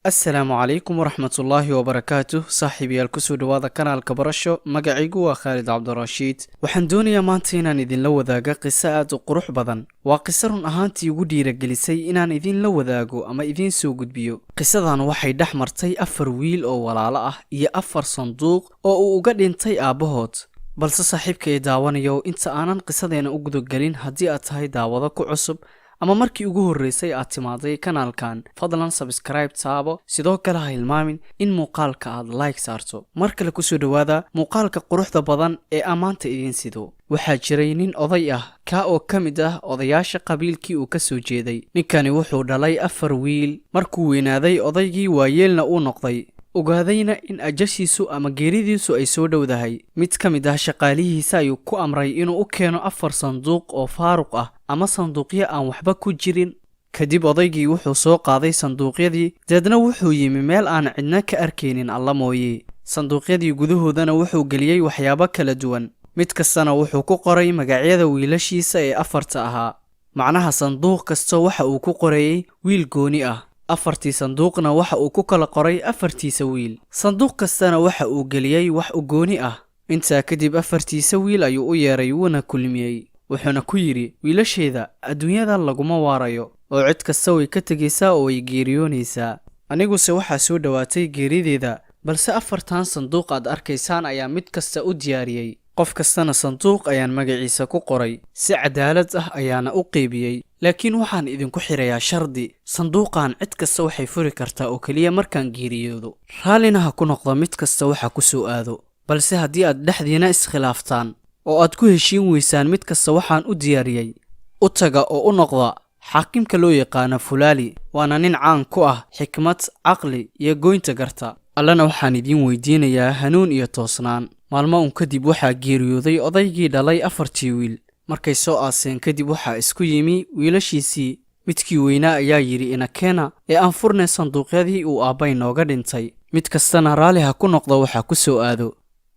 asalaamu calaykum waraxmatullaahi wabarakaatuh saaxiibayaal kusoo dhawaada kanaalka barasho magacaygu waa khaalid cabdirashiid waxaan doonayaa maanta inaan idinla wadaaga qiso aad u qurux badan waa qiso run ahaantii ugu dhiiragelisay inaan idinla wadaago ama idiin soo gudbiyo qisadan waxay dhex martay 4 wiil oo walaalo ah iyo 4 sanduuq oo uu uga dhintay aabbahood balse saaxiibka ee daawanayo inta aanan qisadeena u gudagelin haddii aad tahay daawado ku cusub ama markii ugu horeysay aad timaaday kanaalkan fadlan subscribe taabo sidoo kale ha hilmaamin in muuqaalka aad like saarto mar kale ku soo dhawaada muuqaalka quruxda badan ee amaanta idin sido waxaa jiray nin oday ah ka oo kamid ah odayaasha qabiilkii uu ka soo jeeday ninkani wuxuu dhalay 4 wiil markuu weynaaday odaygii waayeelna uu noqday ogaadayna in ajashiisu ama geeridiisu ay soo dhowdahay mid ka mid ah shaqaalihiisa ayuu ku amray inuu u keeno 4 sanduuq oo faaruq ah ama sanduuqyo aan waxba ku jirin kadib odaygii wuxuu soo qaaday sanduuqyadii deedna wuxuu yimi meel aan cidna ka arkaynin alla mooye sanduuqyadii gudahoodana wuxuu geliyey waxyaabo kala duwan mid kastana wuxuu ku qoray magacyada wiilashiisa ee 4 ahaa macnaha sanduuq kasta waxa uu ku qorayay wiil gooni ah 4 sanduuqna waxa uu ku kala qoray 4tiisa wiil sanduuq kastana waxa uu geliyey wax u gooni ah intaa kadib 4tiisa wiil ayuu u yeeray wuuna kulmiyey wuxuuna ku yidhi wiilasheeda adduunyada laguma waarayo oo cid kasta way ka tegaysaa oo way geeriyoonaysaa aniguse waxaa soo dhowaatay geerideeda balse 4tan sanduuq aad arkaysaan ayaa mid kasta u diyaariyey qof kastana sanduuq ayaan magaciisa ku qoray si cadaalad ah ayaana u qeybiyey laakiin waxaan idinku xirayaa shardi sanduuqan cid kasta waxay furi kartaa oo keliya markaan geeriyoodo raallina ha ku noqdo mid kasta waxa ku soo aado balse haddii aad dhexdiina iskhilaaftaan oo aad ku heshiin weysaan mid kasta waxaan u diyaariyey u taga oo u noqda xaakimka loo yaqaano fulaali waana nin caan ku ah xikmad caqli iyo goynta garta allana waxaan idiin weydiinayaa hanuun iyo toosnaan maalmo un kadib waxaa geeriyooday odaygii dhalay 4tii wiil markay soo aaseen kadib waxaa isku yimi wiilashiisii midkii weynaa ayaa yidhi inakeena ee aan furnay sanduuqyadii uu aabbay nooga dhintay mid kastana raalli ha ku noqdo waxa ku soo aado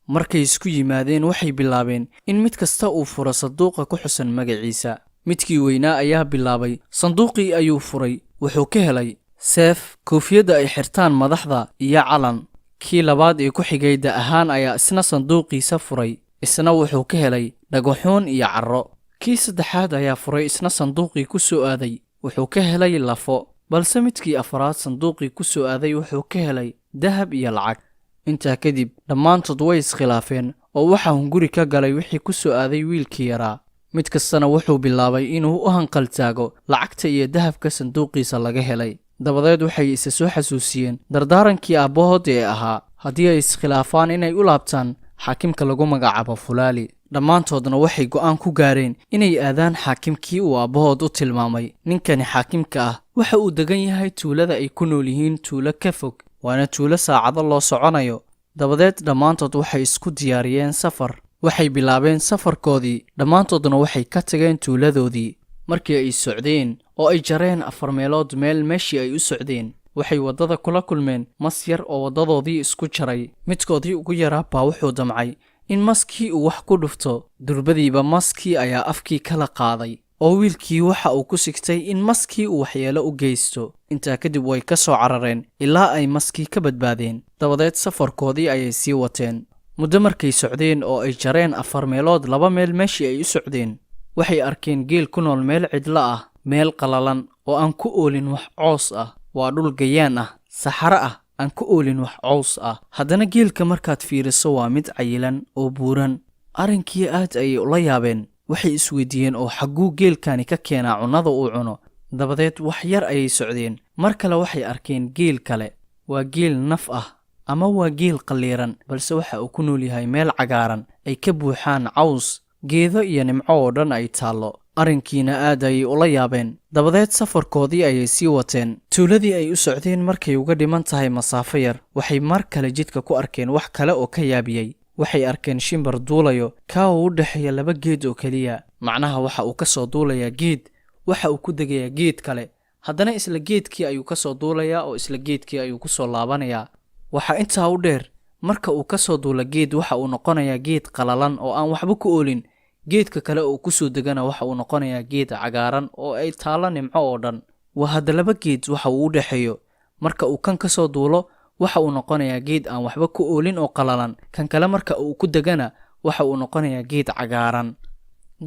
markay isku yimaadeen waxay bilaabeen in mid kasta uu furo sanduuqa ku xusan magaciisa midkii weynaa ayaa bilaabay sanduuqii ayuu furay wuxuu ka helay seef koofiyadda ay xirtaan madaxda iyo calan kii labaad ee ku xigay da ahaan ayaa isna sanduuqiisa furay isna wuxuu ka helay dhagaxuun iyo carro kii saddexaad ayaa furay isna sanduuqii ku soo aaday wuxuu ka helay lafo balse midkii afraad sanduuqii ku soo aaday wuxuu ka helay dahab iyo lacag intaa kadib dhammaantood way iskhilaafeen oo waxaa hunguri ka galay wixii ku soo aaday wiilkii yaraa mid kastana wuxuu bilaabay inuu u hanqaltaago lacagta iyo dahabka sanduuqiisa laga helay dabadeed waxay isa soo xasuusiyeen dardaarankii aabbahood ee ahaa haddii ay iskhilaafaan inay u laabtaan xaakimka lagu magacaabo fulaali dhammaantoodna waxay go'aan ku gaareen inay aadaan xaakimkii uu aabbahood u tilmaamay ninkani xaakimka ah waxa uu degan yahay tuulada ay ku nool yihiin tuulo ka fog waana tuulo saacado loo soconayo dabadeed dhammaantood waxay isku diyaariyeen safar waxay bilaabeen safarkoodii dhammaantoodna waxay ka tageen tuuladoodii markii ay socdeen oo ay jareen 4 meelood meeshii ay u socdeen waxay waddada kula kulmeen mas yar oo waddadoodii isku jaray midkoodii ugu yaraa baa wuxuu damcay in maskii uu wax ku dhufto durbadiiba maskii ayaa afkii kala qaaday oo wiilkii waxa uu ku sigtay in maskii uu waxyeelo u geysto intaa kadib way ka soo carareen ilaa ay maskii ka badbaadeen dabadeed safarkoodii ayay sii wateen muddo markay socdeen oo ay jareen 4 meelood 2 meel meeshii ay u socdeen waxay arkeen geel ku nool meel cidlo ah meel qalalan oo aan ku oolin wax coos ah waa dhul gayaan ah saxaro ah aan ku oolin wax coos ah haddana geelka markaad fiiriso waa mid cayilan oo buuran arrinkii aad ayay ula yaabeen waxay isweydiiyeen oo xagguu geelkani ka keenaa cunnada uu cuno dabadeed wax yar ayay socdeen mar kale waxay arkeen geel kale waa geel naf ah ama waa geel qalliiran balse waxa uu ku nool yahay meel cagaaran ay ka buuxaan caws geedo iyo nimco oo dhan ay taallo arrinkiina aad ayay ula yaabeen dabadeed safarkoodii ayay sii wateen tuuladii ay u socdeen markay uga dhiman tahay masaafo yar waxay mar kale jidka ku arkeen wax kale oo ka yaabiyey waxay arkeen shimbar duulayo kaa oo u dhexeeya 2 geed oo keliya macnaha waxa uu ka soo duulayaa geed waxa uu ku degayaa geed kale haddana isla geedkii ayuu ka soo duulayaa oo isla geedkii ayuu ku soo laabanayaa waxa intaa u dheer marka uu ka soo duula geed waxa uu noqonayaa geed qalalan oo aan waxba ku oolin geedka kale oo ku soo degana waxa uu noqonayaa geed cagaaran oo ay taalo nimco oo dhan waa hadda 2 geed waxa uu u dhexeeyo marka uu kan ka soo duulo waxa uu noqonayaa geed aan waxba ku oolin oo qalalan, kan kale marka uu ku degana waxa uu noqonayaa geed cagaaran.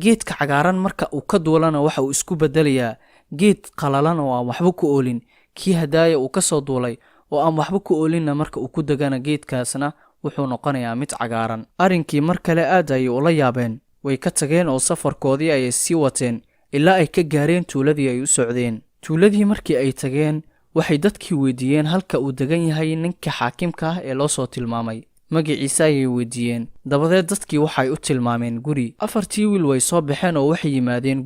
geedka cagaaran marka uu ka duulana waxa uu isku bedelayaa geed qalalan oo aan waxba ku oolin. kii hadaaya uu ka soo duulay oo aan waxba ku oolinna marka uu ku degana geedkaasna wuxuu noqonayaa mid cagaaran. arrinkii mar kale aad ayay ula yaabeen, way ka tageen oo safarkoodii ayay sii wateen ilaa ay ka gaareen tuuladii ay u socdeen. tuuladii markii ay tageen waxay dadkii weydiiyeen halka uu degan yahay ninka xaakimka ah ee loo soo tilmaamay. magaciisa ayay weydiiyeen, dabadeed dadkii waxay u tilmaameen guri. 4 wiil way soo baxeen oo waxay yimaadeen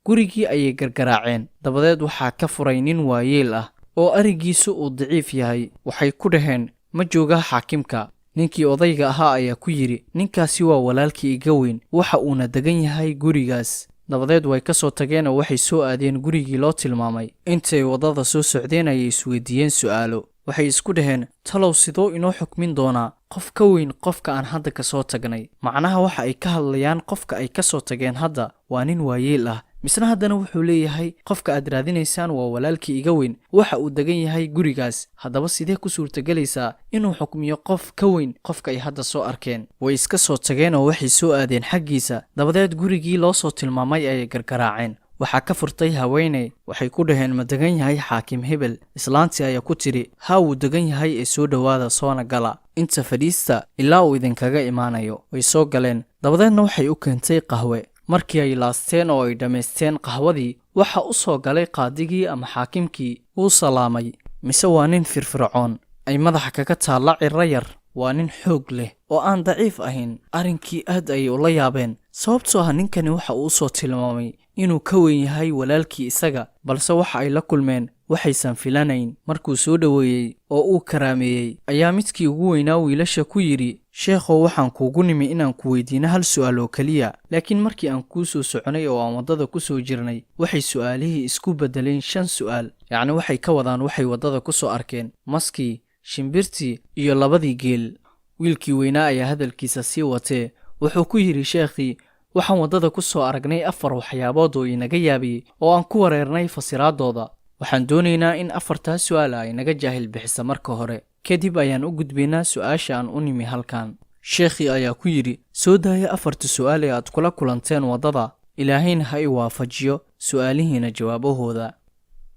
gurigii ayay gargaraaceen. dabadeed waxaa ka furay nin waayeel ah oo arigiisu uu daciif yahay. waxay ku dhaheen, ma joogaa xaakimka? ninkii odayga ahaa ayaa ku yidhi, ninkaasi waa walaalkii iga weyn, waxa uuna degan yahay gurigaas. dabadeed way ka soo tageen oo waxay soo aadeen gurigii loo tilmaamay. intay waddada soo socdeen ayay isweydiiyeen su'aalo. waxay isku dhaheen, talow sidoo inoo xukmin doonaa qof ka weyn qofka aan hadda ka soo tagnay? macnaha waxa ay ka hadlayaan qofka ay ka soo tageen hadda waa nin waayeel ah, misna haddana wuxuu leeyahay qofka aad raadinaysaan waa walaalkii iga weyn, waxa uu degan yahay gurigaas. haddaba sidee ku suurtagelaysaa inuu xukmiyo qof ka weyn qofka ay hadda soo arkeen? way iska soo tageen oo waxay soo aadeen xaggiisa. dabadeed gurigii loo soo tilmaamay ayay gargaraaceen. waxaa ka furtay haweeney. waxay ku dhaheen, ma degan yahay xaakim hebel? islaantii ayaa ku tidhi, haa wuu degan yahay ee soo dhowaada, soona gala inta fadhiista ilaa uu idinkaga imaanayo. way soo galeen. dabadeedna waxay u keentay qahwe. markii ay laasteen oo ay dhammaysteen qahwadii waxa u soo galay qaadigii ama xaakimkii. wuu salaamay. mise waa nin firfircoon, ay madaxa kaga taalla cirro yar. waa nin xoog leh oo aan daciif ahayn. arrinkii aad ayay ula yaabeen, sababtoo ah ninkani waxa uu soo tilmaamay inuu ka weyn yahay walaalkii isaga, balse waxa ay la kulmeen waxaysan filanayn. markuu soo dhoweeyey oo uu karaameeyey ayaa midkii ugu weynaa wiilasha ku yidhi, sheekhow waxaan kuugu nimi inaan ku weydiino hal su'aal oo keliya. laakiin markii aan kuu soo soconay oo aan waddada ku soo jirnay waxay su'aalihii isku beddeleen 5 su'aal. yacni waxay ka wadaan waxay waddada ku soo arkeen maskii, shimbirtii iyo 2 geel. wiilkii weynaa ayaa hadalkiisa sii watee wuxuu ku yidhi, sheekhii, waxaan waddada ku soo aragnay 4 waxyaabood oo inaga yaabiyey oo aan ku wareernay fasiraaddooda. waxaan doonaynaa in 4taas su'aala ay naga jaahil bixisa marka hore, kadib ayaan u gudbaynaa su'aasha aan u nimi halkan. sheekhii ayaa ku yidhi, soo daaya 4 su'aal ee aad kula kulanteen waddada, ilaahayna ha i waafajiyo su'aalihiina jawaabahooda.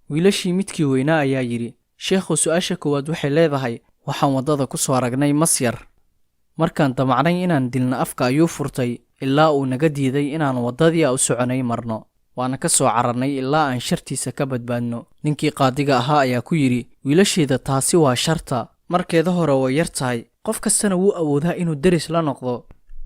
wiilashii midkii weynaa ayaa yidhi, sheekhu, su'aasha koowaad waxay leedahay, waxaan waddada ku soo aragnay mas yar. markaan damacnay inaan dilna afka ayuu furtay ilaa uu naga diiday inaan waddadii u soconay marno. waana ka soo cararnay ilaa aan shartiisa ka badbaadno. ninkii qaadiga ahaa ayaa ku yidhi, wiilasheeda taasi waa sharta. markeeda hore way yar tahay, qof kastana wuu awoodaa inuu deris la noqdo.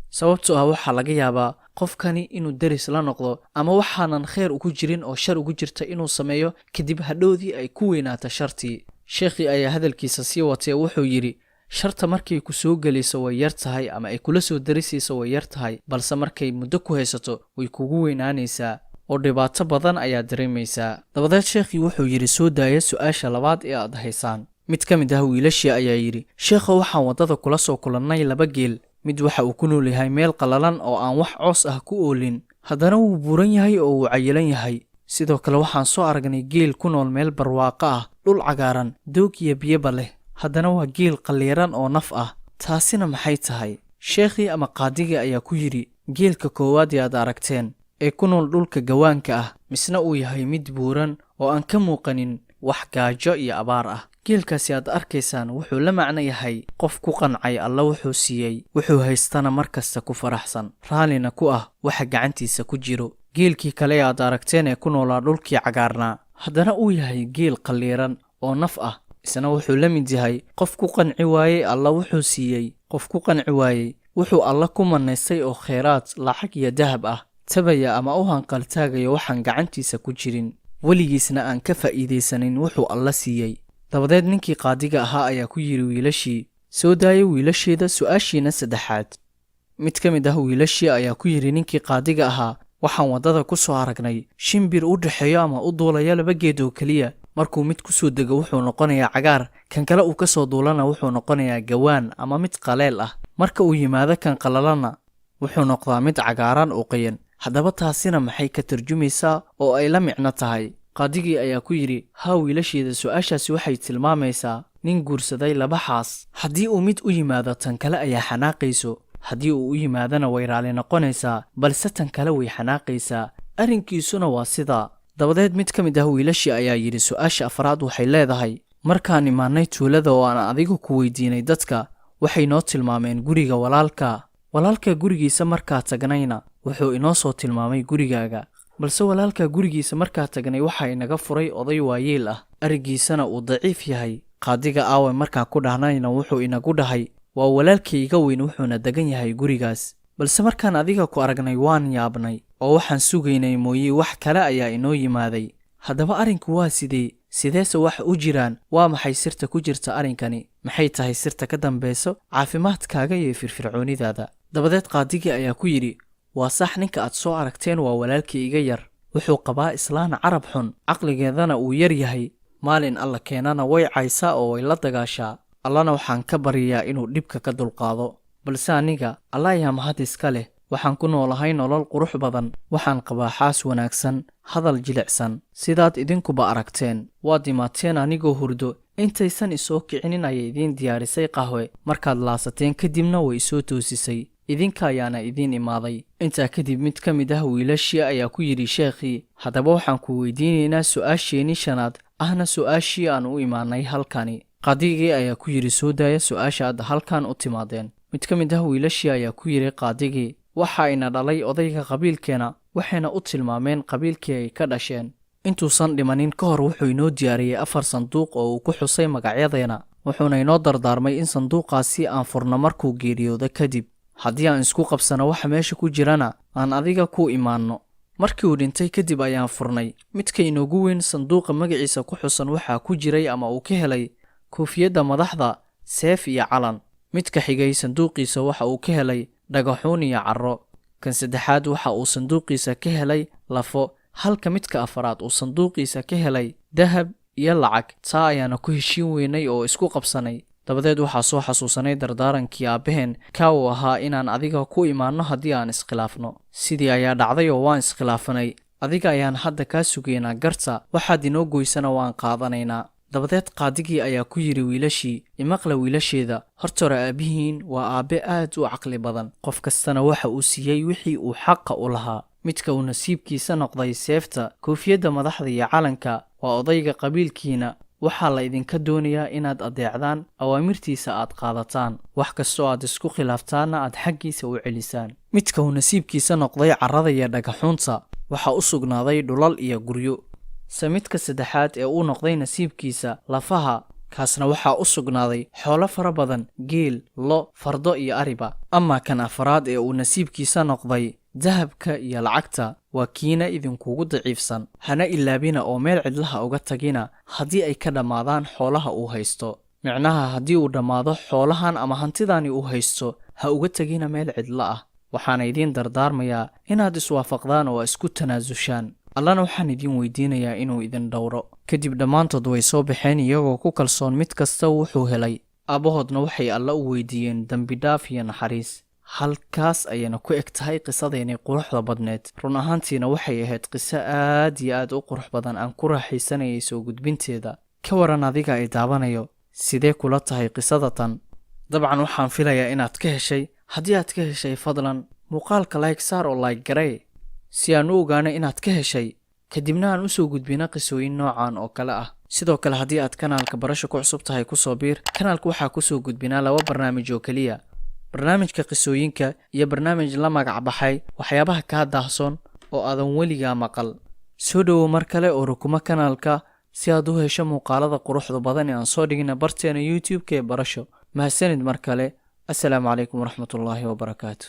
sababtoo ah waxaa laga yaabaa qofkani inuu deris la noqdo ama waxaanan khayr ugu jirin oo shar ugu jirta inuu sameeyo, kadib hadhowdii ay ku weynaato shartii. sheekhii ayaa hadalkiisa sii watee wuxuu yidhi, sharta markay ku soo gelayso way yar tahay ama ay kula soo darisayso way yar tahay, balse markay muddo ku haysato way kugu weynaanaysaa oo dhibaato badan ayaad dareemaysaa. dabadeed sheekhii wuxuu yidhi, soo daaya su'aasha labaad ee aad haysaan. mid ka mid ah wiilashii ayaa yidhi, sheekho, waxaan waddada kula soo kulannay 2 geel. mid waxa uu ku nool yahay meel qalalan oo aan wax coos ah ku oolin, haddana wuu buuran yahay oo wuu cayilan yahay. sidoo kale waxaan soo aragnay geel ku nool meel barwaaqo ah, dhul cagaaran, doog iyo biyaba leh, haddana waa geel qalliiran oo naf ah. taasina maxay tahay? sheekhii ama qaadigii ayaa ku yidhi, geelka koowaad ee aad aragteen ee ku nool dhulka gawaanka ah, misna uu yahay mid buuran oo aan ka muuqanin wax gaajo iyo abaar ah. geelkaasi aad arkaysaan wuxuu la macno yahay qof ku qancay alla wuxuu siiyey, wuxuu haystana mar kasta ku faraxsan, raallina ku ah waxa gacantiisa ku jiro. geelkii kale ee aad aragteen ee ku noolaa dhulkii cagaarnaa, haddana uu yahay geel qalliiran oo naf ah, isna wuxuu la mid yahay qof ku qanci waayey alla wuxuu siiyey. qof ku qanci waayey wuxuu alla ku manaystay oo khayraad, lacag iyo dahab ah, tabaya ama u hanqaltaagaya waxaan gacantiisa ku jirin, weligiisna aan ka faa'iidaysanin wuxuu alla siiyey. dabadeed ninkii qaadiga ahaa ayaa ku yidhi wiilashii, soo daaya wiilasheeda su'aashiina 3aad. mid ka mid ah wiilashii ayaa ku yidhi ninkii qaadiga ahaa, waxaan waddada ku soo aragnay shimbir u dhaxeeyo ama u duulaya 2 geed oo keliya. markuu mid ku soo dego wuxuu noqonayaa cagaar, kan kale uu ka soo duulana wuxuu noqonayaa gawaan ama mid qaleel ah. marka uu yimaado kan qalalana wuxuu noqdaa mid cagaaran oo qoyan. haddaba taasina maxay ka tarjumaysaa oo ay la micno tahay? qaadigii ayaa ku yidhi, haa wiilasheeda, su-aashaasi waxay tilmaamaysaa nin guursaday 2 xaas. haddii uu mid u yimaado tan kale ayaa xanaaqayso, haddii uu u yimaadana way raali noqonaysaa, balse tan kale way xanaaqaysaa. arrinkiisuna waa sidaa. dabadeed mid ka mid ah wiilashii ayaa yidhi, su-aasha afraad waxay leedahay, markaan imaannay tuulada oo aan adigu ku weydiinay dadka, waxay noo tilmaameen guriga walaalka gurigiisa markaa tagnayna wuxuu inoo soo tilmaamay gurigaaga, balse walaalka gurigiisa markaa tagnay waxaa inaga furay oday waayeel ah, arigiisana uu daciif yahay. qaadiga aawe markaa ku dhahnayna wuxuu inagu dhahay, waa walaalkayga weyn wuxuuna degan yahay gurigaas, balse markaan adiga ku aragnay waan yaabnay oo waxaan sugaynay mooye wax kale ayaa inoo yimaaday. haddaba arrinku waa sideese wax u jiraan? waa maxay sirta ku jirta arrinkani? maxay tahay sirta ka dambayso caafimaadkaaga iyo firfircoonidaada? dabadeed qaadigii ayaa ku yidhi, waa sax, ninka aad soo aragteen waa walaalkii iga yar, wuxuu qabaa islaan carab xun, caqligeedana uu yar yahay, maalin alla keenana way caysaa oo way la dagaashaa, allana waxaan ka baryayaa inuu dhibka ka dulqaado. balse aniga alla ayaa mahad iska leh, waxaan ku noolahay nolol qurux badan, waxaan qabaa xaas wanaagsan, hadal jilicsan, sidaad idinkuba aragteen. waad imaateen anigoo hurdo, intaysan isoo kicinin ayay idiin diyaarisay qahwe, markaad laasateen kadibna way isoo toosisay, idinka ayaana idiin imaaday. intaa kadib mid ka mid ah wiilashii ayaa ku yidhi, sheekhii, haddaba waxaan ku weydiinaynaa su-aasheenii 5aad ahna su-aashii aan u imaanay halkani. qaadigii ayaa ku yidhi, soo daaya su-aasha aad halkan u timaadeen. mid ka mid ah wiilashii ayaa ku yidhi qaadigii, waxa ina dhalay odayga qabiilkeena, waxayna u tilmaameen qabiilkii ay ka dhasheen. intuusan dhimanin ka hor wuxuu inoo diyaariyey 4 sanduuq oo uu ku xusay magacyadeena, wuxuuna inoo dardaarmay in sanduuqaasi aan furno markuu geeriyoodo kadib. haddii aan isku qabsano waxa meesha ku jirana aan adiga ku imaanno. markii uu dhintay kadib ayaan furnay. midka inoogu weyn sanduuqa magaciisa ku xusan waxaa ku jiray ama uu ka helay koofiyadda madaxda, seef iyo calan. midka xigay sanduuqiisa waxa uu ka helay dhagaxuun iyo carro. kan saddexaad waxa uu sanduuqiisa ka helay lafo, halka midka afraad uu sanduuqiisa ka helay dahab iyo lacag. taa ayaana ku heshiin weynay oo isku qabsanay. dabadeed waxaa soo xasuusanay dardaarankii aabbaheen ka uu ahaa inaan adiga ku imaanno haddii aan iskhilaafno. sidii ayaa dhacday oo waan iskhilaafanay. adiga ayaan hadda kaa sugaynaa garta, waxaad inoo goysana waan qaadanaynaa. dabadeed qaadigii ayaa ku yidhi wiilashii, imaqla wiilasheeda, hortore aabbihiin waa aabbe aad u caqli badan, qof kastana waxa uu siiyey wixii uu xaqa u lahaa. midka uu nasiibkiisa noqday seefta, koofiyadda madaxda iyo calanka waa odayga qabiilkiina. waxaa la idinka doonayaa inaad adeecdaan, awaamirtiisa aad qaadataan, wax kastoo aad isku khilaaftaanna aad xaggiisa u celisaan. midka uu nasiibkiisa noqday carrada iyo dhagaxuunta, waxaa u sugnaaday dhulal iyo guryo. midka saddexaad ee uu noqday nasiibkiisa lafaha, kaasna waxaa u sugnaaday xoolo fara badan, geel, lo, fardo iyo ariba. ama kan afraad ee uu nasiibkiisa noqday dahabka iyo lacagta, waa kiina idinkugu daciifsan. hana ilaabina oo meel cidlaha uga tagina haddii ay ka dhammaadaan xoolaha uu haysto. micnaha haddii uu dhammaado xoolahan ama hantidani uu haysto, ha uga tegina meel cidla ah. waxaana idiin dardaarmayaa inaad iswaafaqdaan oo isku tanaasushaan. allana waxaan idiin weydiinayaa inuu idin dhowro. kadib dhammaantood way soo baxeen iyagoo ku kalsoon mid kasta wuxuu helay. aabbahoodna waxay alla u weydiiyeen dembi dhaaf iyo naxariis. halkaas ayayna ku eg tahay qisadeennii quruxda badneed. run ahaantiina waxay ahayd qiso aad iyo aad u qurux badan, aan ku raaxaysanayay soo gudbinteeda. ka waran adiga ay daawanayo, sidee kula tahay qisada tan? dabcan waxaan filayaa inaad ka heshay. haddii aad ka heshay, fadlan muuqaalka like saar oo like garee si aan u ogaano inaad ka heshay, kadibna aan u soo gudbina qisooyin noocan oo kale ah. sidoo kale haddii aad kanaalka barasho ku cusub tahay, ku soo biir. kanaalka waxaa ku soo gudbinaa 2 barnaamij oo keliya, barnaamijka qisooyinka iyo barnaamij la magac baxay waxyaabaha kaa daahsoon oo aadan weligaa maqal. soo dhowow mar kale oo rukumo kanaalka si aad u hesho muuqaalada quruxda badan ee aan soo dhigina barteena YouTube-ka ee barasho. mahadsanid mar kale. assalaamu calaykum waraxmatullaahi wabarakaatu.